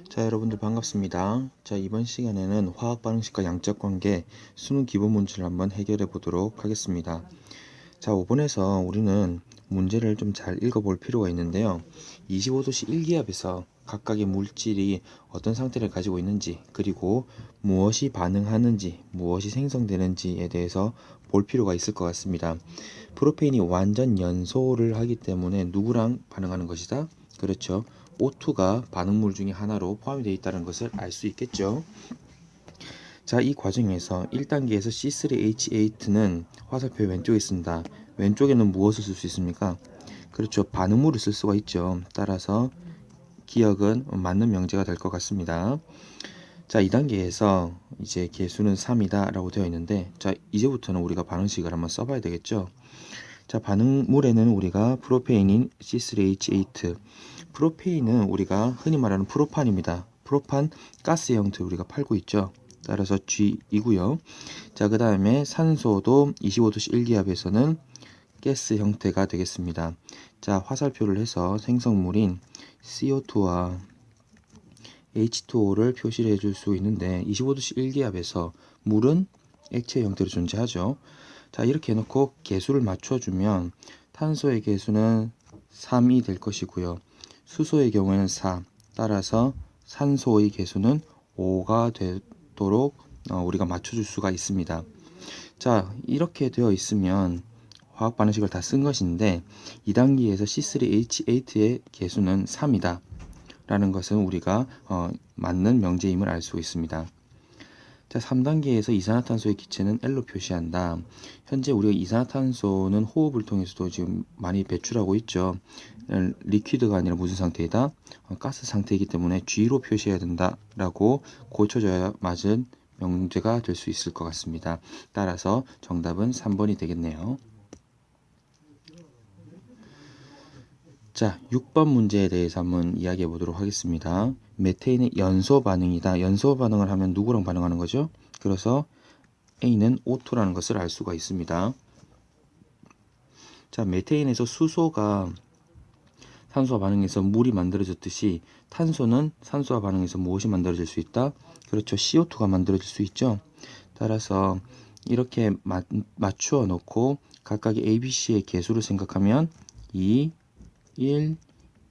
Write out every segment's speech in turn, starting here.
자, 여러분들 반갑습니다. 자, 이번 시간에는 화학 반응식과 양적 관계 수능 기본 문제를 한번 해결해 보도록 하겠습니다. 자, 5번에서 우리는 문제를 좀 잘 읽어볼 필요가 있는데요. 25도씨 1기압에서 각각의 물질이 어떤 상태를 가지고 있는지, 그리고 무엇이 반응하는지, 무엇이 생성되는지에 대해서 볼 필요가 있을 것 같습니다. 프로페인이 완전 연소를 하기 때문에 누구랑 반응하는 것이다? 그렇죠. O2가 반응물 중에 하나로 포함이 되어 있다는 것을 알 수 있겠죠. 자, 이 과정에서 1단계에서 C3H8는 화살표 왼쪽에 있습니다. 왼쪽에는 무엇을 쓸 수 있습니까? 그렇죠. 반응물을 쓸 수가 있죠. 따라서 기억은 맞는 명제가 될 것 같습니다. 자, 2단계에서 이제 개수는 3이다 라고 되어 있는데, 자, 이제부터는 우리가 반응식을 한번 써봐야 되겠죠. 자, 반응물에는 우리가 프로페인인 C3H8, 프로페인은 우리가 흔히 말하는 프로판입니다. 프로판 가스 형태 우리가 팔고 있죠. 따라서 G이고요. 자, 그 다음에 산소도 25도씨 1기압에서는 가스 형태가 되겠습니다. 자, 화살표를 해서 생성물인 CO2와 H2O를 표시를 해줄 수 있는데 25도씨 1기압에서 물은 액체 형태로 존재하죠. 자, 이렇게 해놓고 개수를 맞춰주면 탄소의 개수는 3이 될 것이고요. 수소의 경우에는 4, 따라서 산소의 개수는 5가 되도록 우리가 맞춰줄 수가 있습니다. 자, 이렇게 되어 있으면 화학 반응식을 다 쓴 것인데 2단계에서 C3H8의 개수는 3이다 라는 것은 우리가 맞는 명제임을 알 수 있습니다. 자, 3단계에서 이산화탄소의 기체는 L로 표시한다. 현재 우리가 이산화탄소는 호흡을 통해서도 지금 많이 배출하고 있죠. 리퀴드가 아니라 무슨 상태이다? 가스 상태이기 때문에 G로 표시해야 된다라고 고쳐줘야 맞은 명제가 될 수 있을 것 같습니다. 따라서 정답은 3번이 되겠네요. 자, 6번 문제에 대해서 한번 이야기해 보도록 하겠습니다. 메테인의 연소 반응이다. 연소 반응을 하면 누구랑 반응하는 거죠? 그래서 A는 O2라는 것을 알 수가 있습니다. 자, 메테인에서 수소가 산소와 반응해서 물이 만들어졌듯이 탄소는 산소와 반응해서 무엇이 만들어질 수 있다? 그렇죠. CO2가 만들어질 수 있죠. 따라서 이렇게 맞추어 놓고 각각의 A, B, C의 개수를 생각하면 2, 1,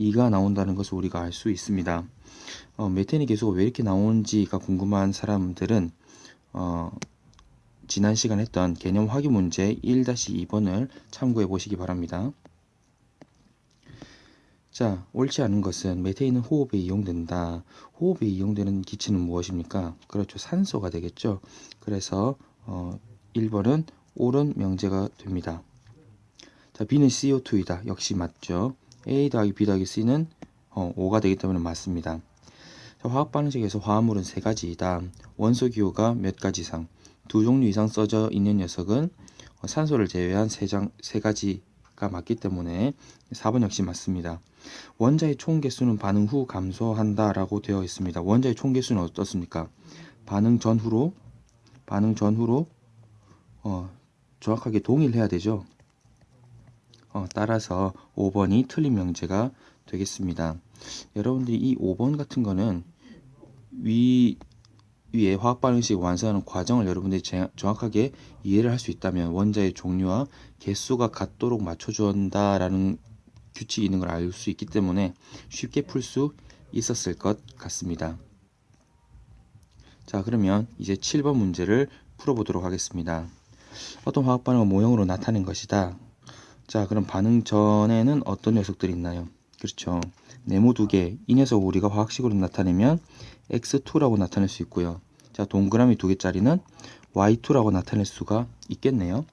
2가 나온다는 것을 우리가 알 수 있습니다. 메테인의 개수가 왜 이렇게 나오는지가 궁금한 사람들은 지난 시간 했던 개념 확인 문제 1-2번을 참고해 보시기 바랍니다. 자, 옳지 않은 것은 메테인은 호흡에 이용된다. 호흡에 이용되는 기체는 무엇입니까? 그렇죠. 산소가 되겠죠. 그래서 1번은 옳은 명제가 됩니다. 자, B는 CO2이다. 역시 맞죠. A 더하기 B 더하기 C는 5가 되기 때문에 맞습니다. 자, 화학 반응식에서 화합물은 3가지이다. 원소 기호가 몇 가지 이상, 2종류 이상 써져 있는 녀석은 산소를 제외한 3가지가 맞기 때문에 4번 역시 맞습니다. 원자의 총 개수는 반응 후 감소한다 라고 되어 있습니다. 원자의 총 개수는 어떻습니까? 반응 전후로 정확하게 동일해야 되죠. 따라서 5번이 틀린 명제가 되겠습니다. 여러분들이 이 5번 같은 거는 위에 화학 반응식 완성하는 과정을 여러분들이 정확하게 이해를 할 수 있다면 원자의 종류와 개수가 같도록 맞춰준다라는 규칙이 있는 걸 알 수 있기 때문에 쉽게 풀 수 있었을 것 같습니다. 자, 그러면 이제 7번 문제를 풀어보도록 하겠습니다. 어떤 화학 반응은 모형으로 나타낸 것이다. 자, 그럼 반응 전에는 어떤 녀석들이 있나요? 그렇죠. 네모 2개. 이 녀석 우리가 화학식으로 나타내면 X2라고 나타낼 수 있고요. 자, 동그라미 2개짜리는 Y2라고 나타낼 수가 있겠네요.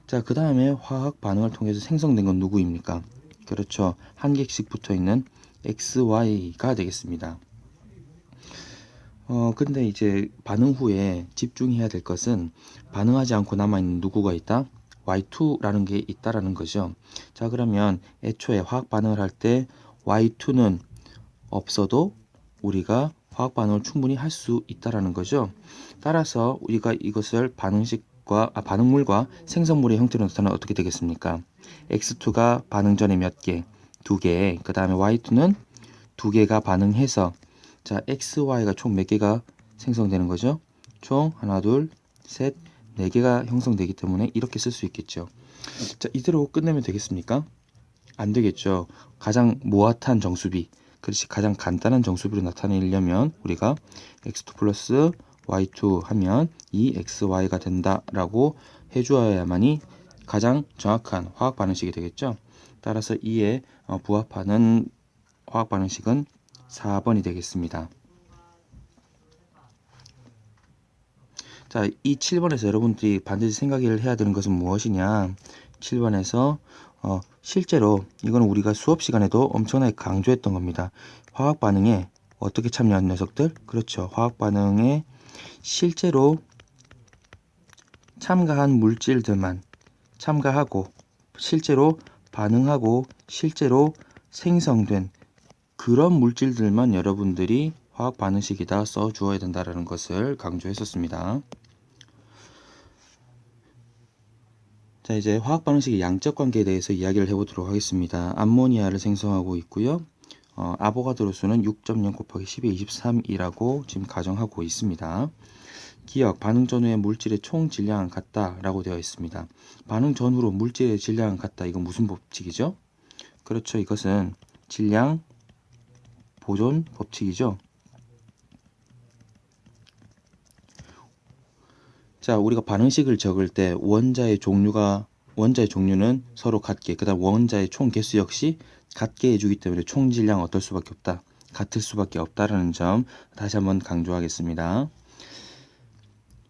자, 그 다음에 화학 반응을 통해서 생성된 건 누구입니까? 그렇죠. 한 개씩 붙어 있는 XY가 되겠습니다. 근데 이제 반응 후에 집중해야 될 것은 반응하지 않고 남아있는 누구가 있다? Y2라는 게 있다라는 거죠. 자, 그러면 애초에 화학 반응을 할 때 Y2는 없어도 우리가 화학 반응을 충분히 할 수 있다라는 거죠. 따라서 우리가 이것을 반응물과 생성물의 형태로 나타나면 어떻게 되겠습니까? X2가 반응 전에 몇 개? 2개. 그 다음에 Y2는 2개가 반응해서 자, XY가 총 몇 개가 생성되는 거죠? 총 하나, 둘, 셋, 네 개가 형성되기 때문에 이렇게 쓸 수 있겠죠. 자, 이대로 끝내면 되겠습니까? 안 되겠죠. 가장 모아탄 정수비, 그렇지, 가장 간단한 정수비로 나타내려면 우리가 x2 플러스 y2 하면 이 xy가 된다라고 해주어야만이 가장 정확한 화학 반응식이 되겠죠. 따라서 이에 부합하는 화학 반응식은 4번이 되겠습니다. 자, 이 7번에서 여러분들이 반드시 생각을 해야 되는 것은 무엇이냐? 7번에서 실제로 이거는 우리가 수업 시간에도 엄청나게 강조했던 겁니다. 화학 반응에 어떻게 참여한 녀석들? 그렇죠. 화학 반응에 실제로 참가한 물질들만 참가하고 실제로 반응하고 실제로 생성된 그런 물질들만 여러분들이 화학 반응식에다 써 주어야 된다는 것을 강조했었습니다. 자, 이제 화학 반응식의 양적 관계에 대해서 이야기를 해보도록 하겠습니다. 암모니아를 생성하고 있고요. 아보가드로 수는 6.0 곱하기 10의 23이라고 지금 가정하고 있습니다. 기억, 반응 전후의 물질의 총 질량은 같다라고 되어 있습니다. 반응 전후로 물질의 질량은 같다. 이건 무슨 법칙이죠? 그렇죠. 이것은 질량 보존 법칙이죠. 자, 우리가 반응식을 적을 때 원자의 종류는 서로 같게, 그 다음 원자의 총 개수 역시 같게 해주기 때문에 총 질량 어떨 수밖에 없다. 같을 수밖에 없다라는 점 다시 한번 강조하겠습니다.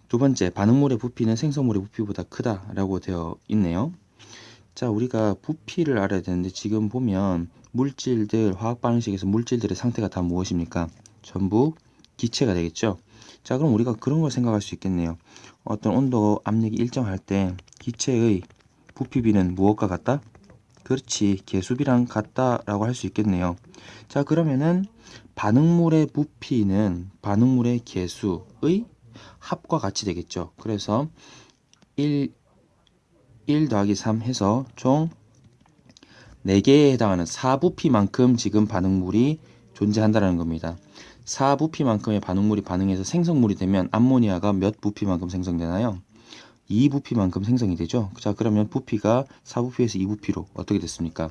두 번째, 반응물의 부피는 생성물의 부피보다 크다라고 되어 있네요. 자, 우리가 부피를 알아야 되는데 지금 보면 물질들, 화학 반응식에서 물질들의 상태가 다 무엇입니까? 전부 기체가 되겠죠. 자, 그럼 우리가 그런 걸 생각할 수 있겠네요. 어떤 온도, 압력이 일정할 때 기체의 부피비는 무엇과 같다? 그렇지, 개수비랑 같다라고 할 수 있겠네요. 자, 그러면은 반응물의 부피는 반응물의 개수의 합과 같이 되겠죠. 그래서 1 더하기 3 해서 총 4개에 해당하는 4부피만큼 지금 반응물이 존재한다는 겁니다. 4부피만큼의 반응물이 반응해서 생성물이 되면 암모니아가 몇 부피만큼 생성되나요? 2부피만큼 생성이 되죠. 자, 그러면 부피가 4부피에서 2부피로 어떻게 됐습니까?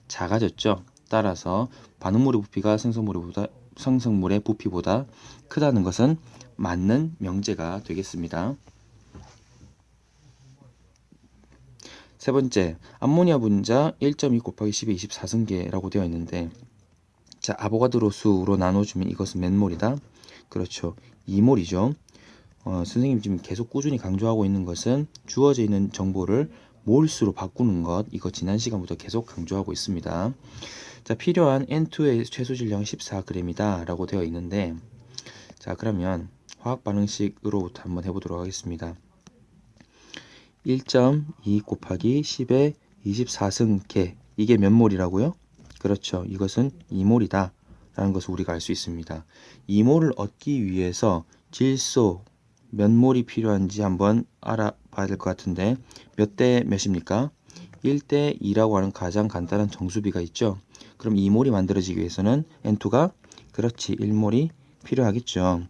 작아졌죠. 따라서 반응물의 부피가 생성물의 부피보다 크다는 것은 맞는 명제가 되겠습니다. 세 번째, 암모니아 분자 1.2 곱하기 10의 24승계라고 되어 있는데, 자, 아보가드로 수로 나눠주면 이것은 몇 몰이다? 그렇죠, 2몰이죠. 선생님 지금 계속 꾸준히 강조하고 있는 것은 주어져 있는 정보를 몰수로 바꾸는 것, 이거 지난 시간부터 계속 강조하고 있습니다. 자, 필요한 N2의 최소 질량은 14g이다 라고 되어 있는데, 자, 그러면 화학 반응식으로부터 한번 해보도록 하겠습니다. 1.2 곱하기 10의 24승계, 이게 몇 몰이라고요? 그렇죠, 이것은 2몰이다 라는 것을 우리가 알 수 있습니다. 2몰을 얻기 위해서 질소 몇 몰이 필요한지 한번 알아봐야 될 것 같은데, 몇 대 몇입니까? 1대 2라고 하는 가장 간단한 정수비가 있죠. 그럼 2몰이 만들어지기 위해서는 N2가 그렇지 1몰이 필요하겠죠.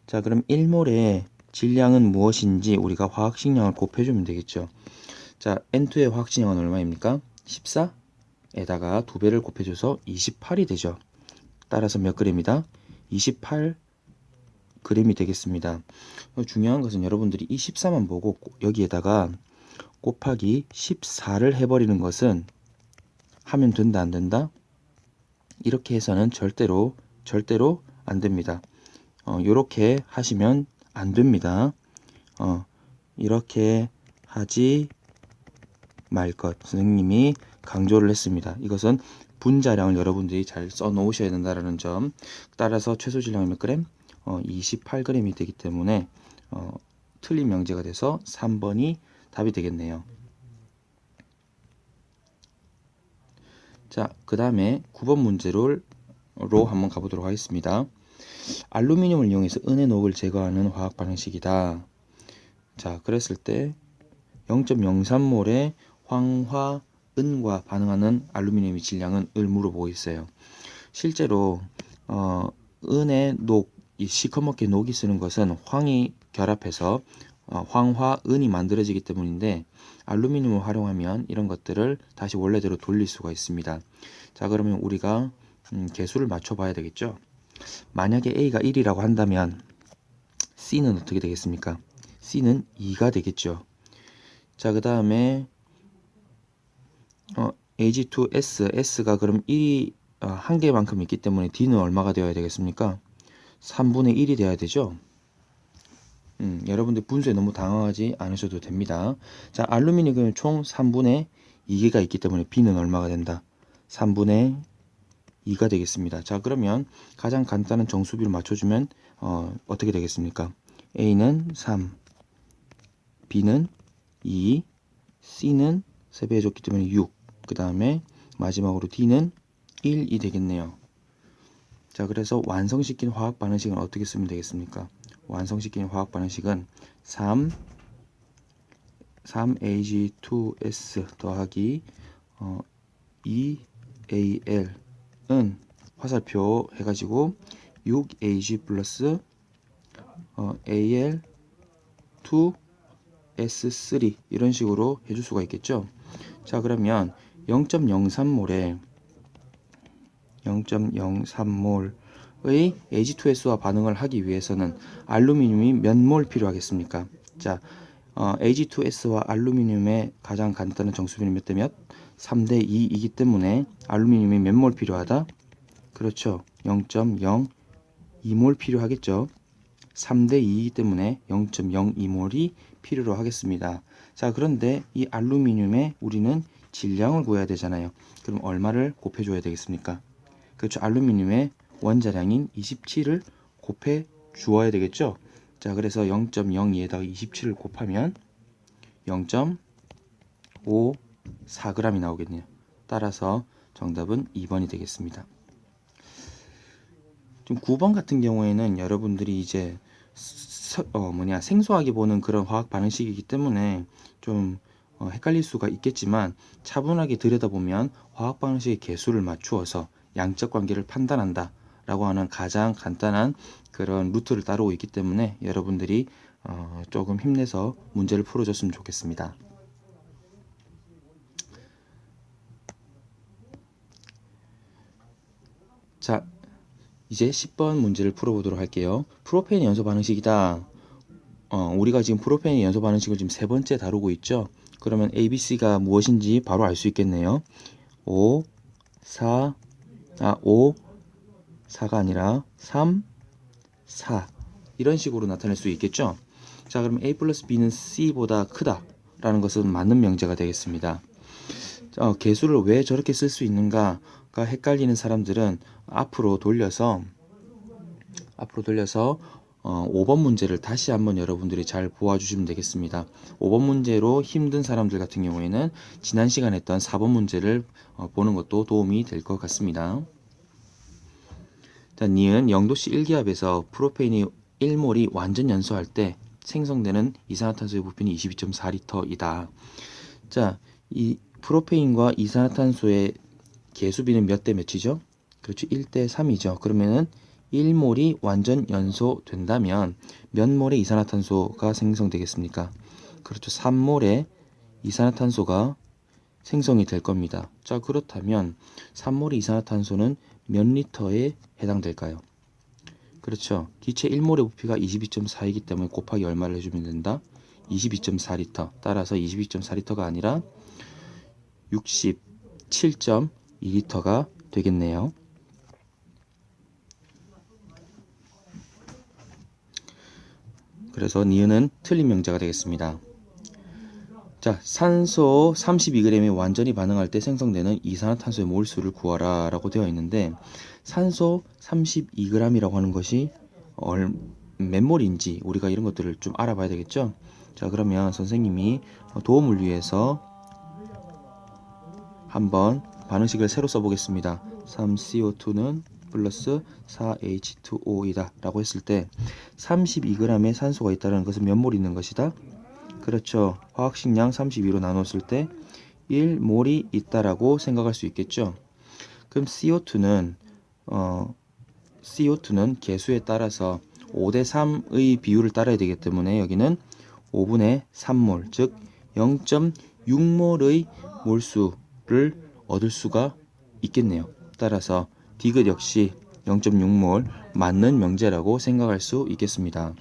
자, 그럼 1몰의 질량은 무엇인지 우리가 화학식량을 곱해주면 되겠죠. 자, N2의 화학식량은 얼마입니까? 14에다가 2배를 곱해줘서 28이 되죠. 따라서 몇 g이다? 28g이 되겠습니다. 중요한 것은 여러분들이 이 14만 보고 여기에다가 곱하기 14를 해버리는 것은 하면 된다 안 된다? 이렇게 해서는 절대로 안 됩니다. 이렇게 하시면 안 됩니다. 이렇게 하지 말 것 선생님이 강조를 했습니다. 이것은 분자량을 여러분들이 잘 써 놓으셔야 된다는 점. 따라서 최소 질량이 몇 그램? 28g이 되기 때문에 틀린 명제가 돼서 3번이 답이 되겠네요. 자, 그 다음에 9번 문제로 한번 가보도록 하겠습니다. 알루미늄을 이용해서 은의 녹을 제거하는 화학 반응식이다. 자, 그랬을 때 0.03몰의 황화은과 반응하는 알루미늄의 질량은 을 물어보고 있어요. 실제로 은의 녹, 이 시커멓게 녹이 쓰는 것은 황이 결합해서 황화은이 만들어지기 때문인데 알루미늄을 활용하면 이런 것들을 다시 원래대로 돌릴 수가 있습니다. 자, 그러면 우리가 개수를 맞춰 봐야 되겠죠. 만약에 A가 1이라고 한다면 C는 어떻게 되겠습니까? C는 2가 되겠죠. 자, 그 다음에 Ag2S, S가 그럼 1이 한 개만큼 있기 때문에 D는 얼마가 되어야 되겠습니까? 3분의 1이 돼야 되죠. 여러분들 분수에 너무 당황하지 않으셔도 됩니다. 자, 알루미늄은 총 3분의 2개가 있기 때문에 B는 얼마가 된다? 3분의 2가 되겠습니다. 자, 그러면 가장 간단한 정수비를 맞춰주면 어떻게 되겠습니까? A는 3, B는 2, C는 3배 해줬기 때문에 6, 그 다음에 마지막으로 D는 1이 되겠네요. 자, 그래서 완성시킨 화학 반응식은 어떻게 쓰면 되겠습니까? 완성시킨 화학 반응식은 3Ag2S 더하기 2Al은 화살표 해가지고 6Ag 플러스 Al2S3 이런 식으로 해줄 수가 있겠죠. 자, 그러면 0.03몰의 Ag2S와 반응을 하기 위해서는 알루미늄이 몇 몰 필요하겠습니까? 자, Ag2S와 알루미늄의 가장 간단한 정수비는 몇 대 몇? 3대 2이기 때문에 알루미늄이 몇 몰 필요하다? 그렇죠. 0.02몰 필요하겠죠. 3대 2이기 때문에 0.02몰이 필요로 하겠습니다. 자, 그런데 이 알루미늄에 우리는 질량을 구해야 되잖아요. 그럼 얼마를 곱해줘야 되겠습니까? 그렇죠. 알루미늄의 원자량인 27을 곱해 주어야 되겠죠. 자, 그래서 0.02에다가 27을 곱하면 0.54g이 나오겠네요. 따라서 정답은 2번이 되겠습니다. 좀 9번 같은 경우에는 여러분들이 이제 생소하게 보는 그런 화학 반응식이기 때문에 좀 헷갈릴 수가 있겠지만 차분하게 들여다보면 화학 반응식의 개수를 맞추어서 양적 관계를 판단한다 라고 하는 가장 간단한 그런 루트를 따르고 있기 때문에 여러분들이 조금 힘내서 문제를 풀어줬으면 좋겠습니다. 자, 이제 10번 문제를 풀어보도록 할게요. 프로페인 연소 반응식이다. 우리가 지금 프로페인 연소 반응식을 지금 세 번째 다루고 있죠. 그러면 ABC가 무엇인지 바로 알 수 있겠네요. 5, 4가 아니라 3, 4 이런 식으로 나타낼 수 있겠죠. 자, 그럼 A 플러스 B는 C보다 크다 라는 것은 맞는 명제가 되겠습니다. 개수를 왜 저렇게 쓸 수 있는가가 헷갈리는 사람들은 앞으로 돌려서 5번 문제를 다시 한번 여러분들이 잘 보아주시면 되겠습니다. 5번 문제로 힘든 사람들 같은 경우에는 지난 시간에 했던 4번 문제를 보는 것도 도움이 될 것 같습니다. 자, 니은 0도씨 1기압에서 프로페인이 1몰이 완전 연소할 때 생성되는 이산화탄소의 부피는 22.4L이다. 자, 이 프로페인과 이산화탄소의 개수비는 몇 대 몇이죠? 그렇죠. 1대 3이죠. 그러면은 1몰이 완전 연소된다면 몇 몰의 이산화탄소가 생성되겠습니까? 그렇죠. 3몰의 이산화탄소가 생성이 될 겁니다. 자, 그렇다면 3몰의 이산화탄소는 몇 리터에 해당될까요? 그렇죠. 기체 1몰의 부피가 22.4이기 때문에 곱하기 얼마를 해주면 된다? 22.4리터. 따라서 22.4리터가 아니라 67.2리터가 되겠네요. 그래서 니은은 틀린 명제가 되겠습니다. 자, 산소 32g이 완전히 반응할 때 생성되는 이산화탄소의 몰수를 구하라 라고 되어 있는데 산소 32g이라고 하는 것이 몇 몰인지 우리가 이런 것들을 좀 알아봐야 되겠죠. 자, 그러면 선생님이 도움을 위해서 한번 반응식을 새로 써보겠습니다. 3CO2는 플러스 4H2O이다 라고 했을 때 32g의 산소가 있다는 것은 몇 몰 있는 것이다? 그렇죠. 화학식량 32로 나눴을 때 1몰이 있다라고 생각할 수 있겠죠. 그럼 CO2는 CO2는 개수에 따라서 5대 3의 비율을 따라야 되기 때문에 여기는 5분의 3몰, 즉 0.6몰의 몰수를 얻을 수가 있겠네요. 따라서 디귿 역시 0.6몰 맞는 명제라고 생각할 수 있겠습니다.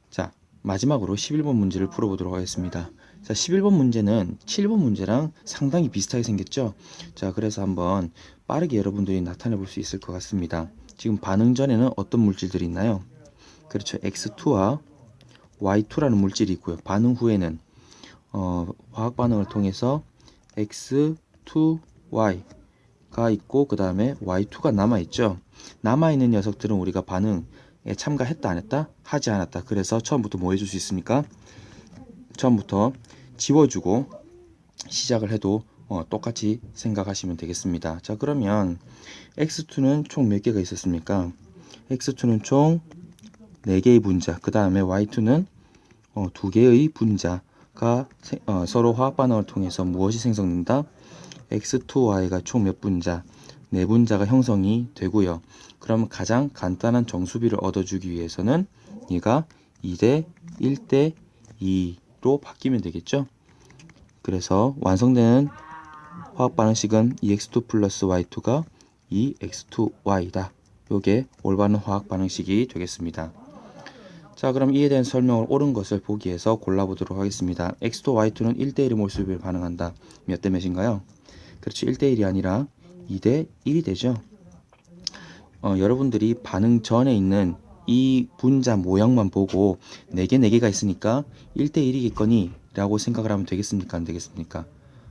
자, 마지막으로 11번 문제를 풀어보도록 하겠습니다. 자, 11번 문제는 7번 문제랑 상당히 비슷하게 생겼죠? 자, 그래서 한번 빠르게 여러분들이 나타내 볼 수 있을 것 같습니다. 지금 반응 전에는 어떤 물질들이 있나요? 그렇죠. X2와 Y2라는 물질이 있고요. 반응 후에는 화학 반응을 통해서 X2Y가 있고 그 다음에 Y2가 남아있죠. 남아있는 녀석들은 우리가 반응에 참가했다 안 했다? 하지 않았다. 그래서 처음부터 뭐 해줄 수 있습니까? 처음부터 지워주고 시작을 해도 똑같이 생각하시면 되겠습니다. 자, 그러면 X2는 총 몇 개가 있었습니까? X2는 총 4개의 분자, 그 다음에 Y2는 2개의 분자가 서로 화학 반응을 통해서 무엇이 생성된다? X2Y가 총 몇 분자? 4분자가 형성이 되고요. 그럼 가장 간단한 정수비를 얻어주기 위해서는 얘가 2대 1대 2로 바뀌면 되겠죠? 그래서 완성되는 화학 반응식은 EX2 플러스 Y2가 EX2Y다. 요게 올바른 화학 반응식이 되겠습니다. 자, 그럼 이에 대한 설명을 옳은 것을 보기 위해서 골라보도록 하겠습니다. X2, Y2는 1대1의 몰수비를 반응한다. 몇 대 몇인가요? 그렇죠. 1대1이 아니라 2대1이 되죠. 여러분들이 반응 전에 있는 이 분자 모양만 보고 4개가 있으니까 1대1이겠거니 라고 생각을 하면 되겠습니까? 안 되겠습니까?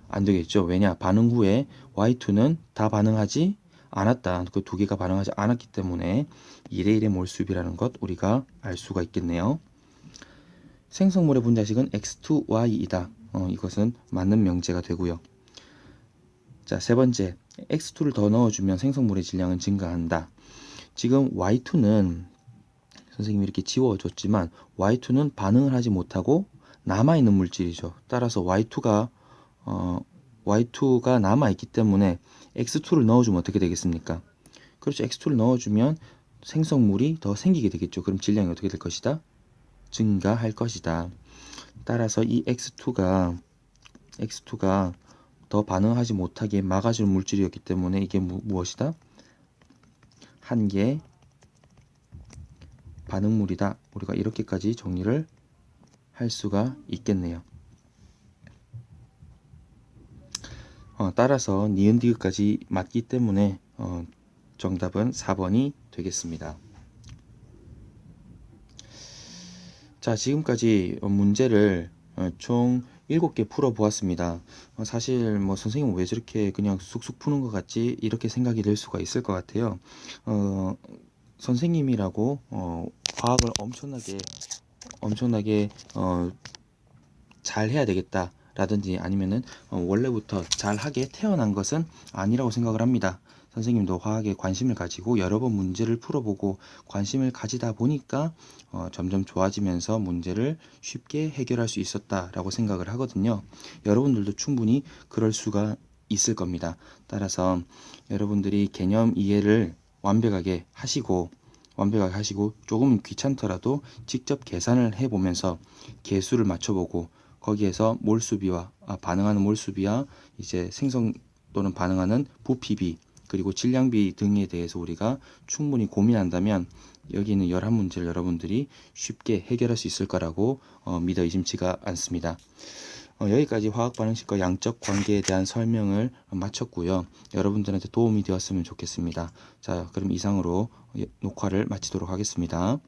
안 되겠죠. 왜냐? 반응 후에 Y2는 다 반응하지 않았다. 그 2개가 반응하지 않았기 때문에 2대1의 몰수비라는 것 우리가 알 수가 있겠네요. 생성물의 분자식은 X2Y이다. 이것은 맞는 명제가 되고요. 자, 세 번째, X2를 더 넣어주면 생성물의 질량은 증가한다. 지금 Y2는 선생님이 이렇게 지워줬지만 Y2는 반응을 하지 못하고 남아있는 물질이죠. 따라서 Y2가 남아있기 때문에 X2를 넣어주면 어떻게 되겠습니까? 그렇죠. X2를 넣어주면 생성물이 더 생기게 되겠죠. 그럼 질량이 어떻게 될 것이다? 증가할 것이다. 따라서 이 X2가 더 반응하지 못하게 막아주는 물질이었기 때문에 이게 무엇이다? 한계 반응물이다. 우리가 이렇게까지 정리를 할 수가 있겠네요. 따라서 니은 디귿까지 맞기 때문에 정답은 4번이 되겠습니다. 자, 지금까지 문제를 총 7개 풀어보았습니다. 사실 뭐 선생님은 왜 저렇게 그냥 쑥쑥 푸는 것 같지? 이렇게 생각이 될 수가 있을 것 같아요. 선생님이라고 과학을 엄청나게 잘 해야 되겠다 라든지 아니면은 원래부터 잘하게 태어난 것은 아니라고 생각을 합니다. 선생님도 화학에 관심을 가지고 여러 번 문제를 풀어보고 관심을 가지다 보니까 점점 좋아지면서 문제를 쉽게 해결할 수 있었다라고 생각을 하거든요. 여러분들도 충분히 그럴 수가 있을 겁니다. 따라서 여러분들이 개념 이해를 완벽하게 하시고 조금 귀찮더라도 직접 계산을 해보면서 개수를 맞춰보고 거기에서 몰수비와 반응하는 몰수비와 이제 생성 또는 반응하는 부피비 그리고 질량비 등에 대해서 우리가 충분히 고민한다면 여기 있는 11문제를 여러분들이 쉽게 해결할 수 있을 거라고 믿어 의심치가 않습니다. 여기까지 화학 반응식과 양적 관계에 대한 설명을 마쳤고요. 여러분들한테 도움이 되었으면 좋겠습니다. 자, 그럼 이상으로 녹화를 마치도록 하겠습니다.